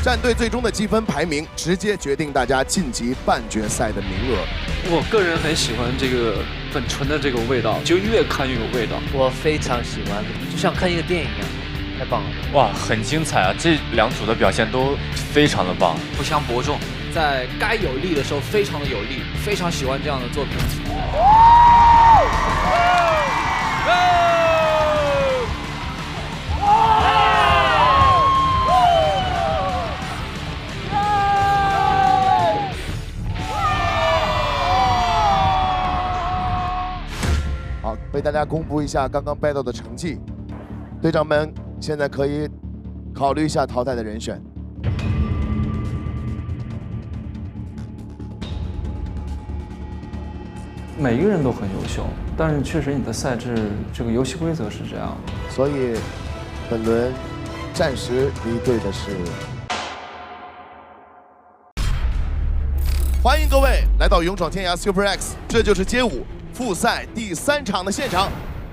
战队最终的积分排名直接决定大家晋级半决赛的名额。我个人很喜欢这个很纯的这个味道，就越看越有味道。我非常喜欢，就像看一个电影一样，太棒了！哇，很精彩啊！这两组的表现都非常的棒，不相伯仲，在该有力的时候非常的有力，非常喜欢这样的作品。好，为大家公布一下刚刚 battle 的成绩，队长们现在可以考虑一下淘汰的人选。每一个人都很优秀，但是确实你的赛制这个游戏规则是这样，所以本轮暂时离队的是。欢迎各位来到勇闯天涯 Super X， 这就是街舞复赛第3场的现场。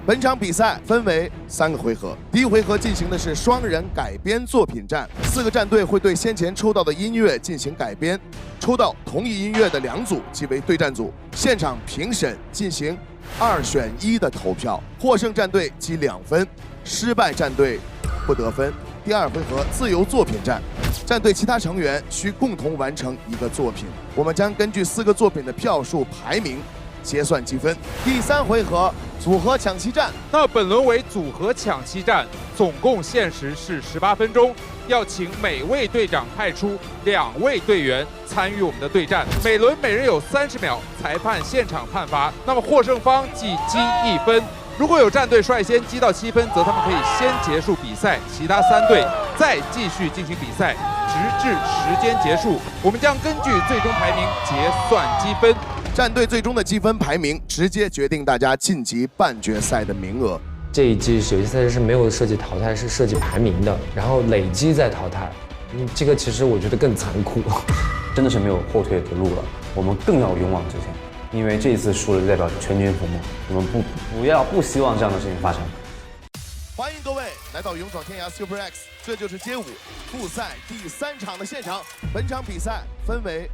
本场比赛分为3个回合，第一回合进行的是双人改编作品战，4个战队会对先前抽到的音乐进行改编，抽到同一音乐的2组即为对战组，现场评审进行2选1的投票，获胜战队积2分，失败战队不得分。第2回合自由作品战，战队其他成员需共同完成1个作品，我们将根据4个作品的票数排名结算积分。第3回合组合抢七战，那本轮为组合抢七战，总共限时是18分钟，要请每位队长派出2位队员参与我们的对战，每轮每人有30秒，裁判现场判罚。那么获胜方即积1分。如果有战队率先积到7分，则他们可以先结束比赛，其他3队再继续进行比赛，直至时间结束。我们将根据最终排名结算积分。战队最终的积分排名直接决定大家晋级半决赛的名额。这一季有些赛事是没有设计淘汰，是设计排名的，然后累积再淘汰。这个其实我觉得更残酷，真的是没有后退的路了。我们更要勇往直前，因为这一次输了就代表全军覆没。我们不希望这样的事情发生。欢迎各位来到勇闯天涯 Super X， 这就是街舞复赛第3场的现场。本场比赛分为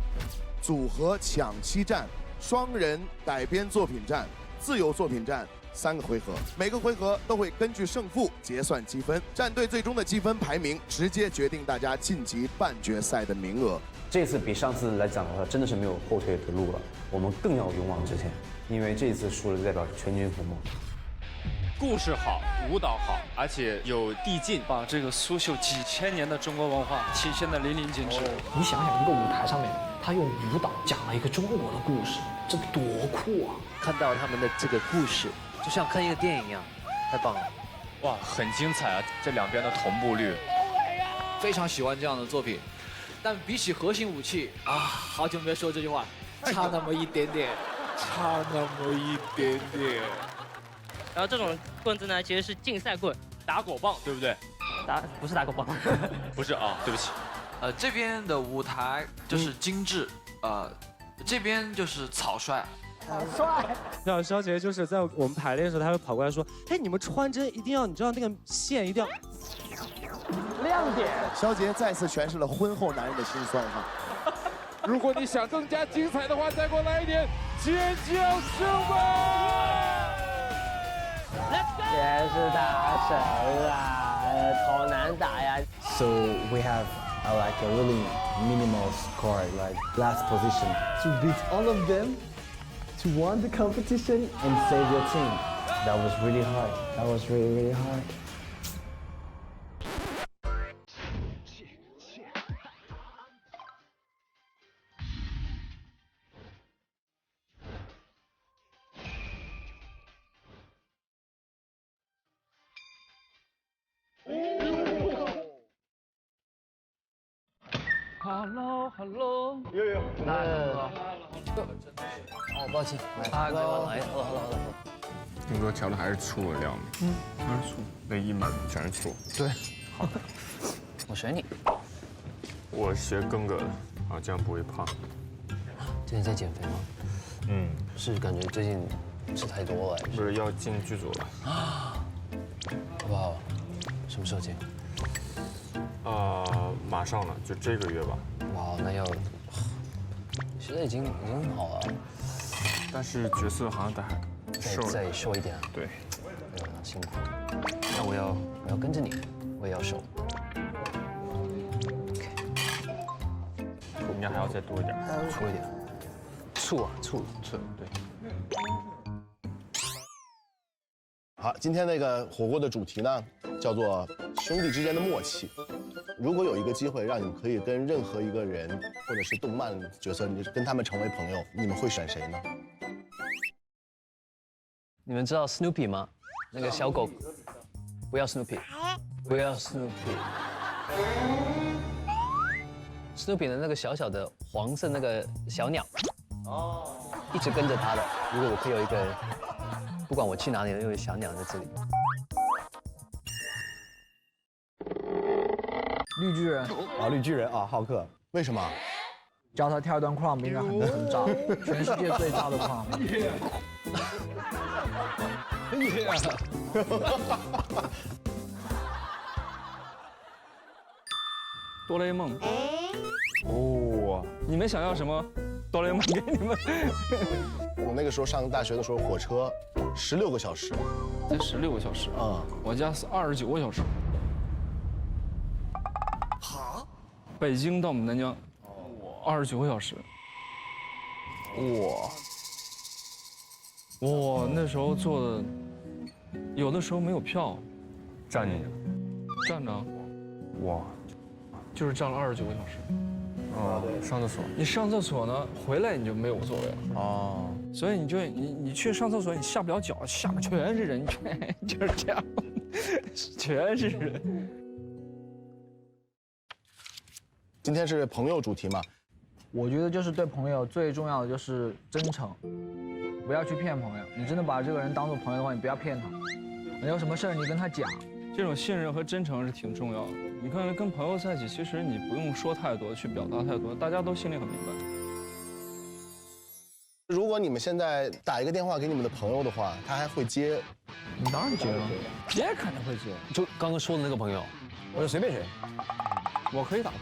组合抢七战、双人改编作品战、自由作品战3个回合，每个回合都会根据胜负结算积分，战队最终的积分排名直接决定大家晋级半决赛的名额。这次比上次来讲的话，真的是没有后退的路了。我们更要勇往直前，因为这一次输了就代表全军覆没。故事好，舞蹈好，而且有递进，把这个苏绣几千年的中国文化体现得淋漓尽致。你想想，一个舞台上面，他用舞蹈讲了一个中国的故事，这多酷啊！看到他们的这个故事，就像看一个电影一样，太棒了！哇，很精彩啊！这两边的同步率，非常喜欢这样的作品。但比起核心武器啊，好久没说这句话，差那么一点点，差那么一点点。然后这种棍子呢，其实是竞赛棍，打狗棒，对不对？不是打狗棒，不是啊，对不起。这边的舞台就是精致，这边就是草率。好帅！像肖杰就是在我们排练的时候，他会跑过来说：“哎，你们穿针一定要，你知道那个线一定要亮点。”肖杰再次诠释了婚后男人的心酸哈。如果你想更加精彩的话，再给我来一点尖叫声吧！也是大神啊，好难打呀。 So we have like a really minimal score, like last position, to beat all of them, to win the competition and save your team. That was really hard. That was really, really hard. Hello， 有，哦，抱歉，好了。听说调的还是醋的料吗？还是醋，那一满全是醋。对，好的。我选你。我学哥哥的，啊，这样不会胖。最近在减肥吗？是感觉最近吃太多了。不是要进剧组了？好不好？什么时候进？马上了，就这个月吧。哇，那要现在已经好了，但是角色好像再瘦一点。对，辛苦。那我要跟着你，我也要瘦。应该还要再多一点，粗一点。醋，对。好，今天那个火锅的主题呢，叫做兄弟之间的默契。如果有一个机会让你们可以跟任何一个人或者是动漫角色，你跟他们成为朋友，你们会选谁呢？你们知道 Snoopy 吗？那个小狗，不要 Snoopy， 不要 Snoopy。Snoopy 的那个小小的黄色那个小鸟，一直跟着他的。如果我可以有一个，不管我去哪里，有一个小鸟在这里。绿巨人啊，绿巨人啊，浩克，为什么？教他跳一段 Crumb 应该很炸，全世界最炸的 Crumb。哆啦 A 梦。哦，你们想要什么？哆啦 A 梦给你们。我那个时候上大学的时候，火车16个小时。才16个小时啊！我家是29个小时。好。北京到我们南疆，29个小时。哇，那时候坐的，有的时候没有票，站着，哇，就是站了29个小时。上厕所。你上厕所呢，回来你就没有座位了。哦，所以你去上厕所，你下不了脚，下面全是人，就是这样，全是人。今天是朋友主题嘛？我觉得就是对朋友最重要的就是真诚，不要去骗朋友。你真的把这个人当做朋友的话，你不要骗他。你有什么事儿你跟他讲，这种信任和真诚是挺重要的。你看，跟朋友在一起，其实你不用说太多，去表达太多，大家都心里很明白。如果你们现在打一个电话给你们的朋友的话，他还会接？你当然接了，接肯定会接。就刚刚说的那个朋友，我就随便谁，我可以打。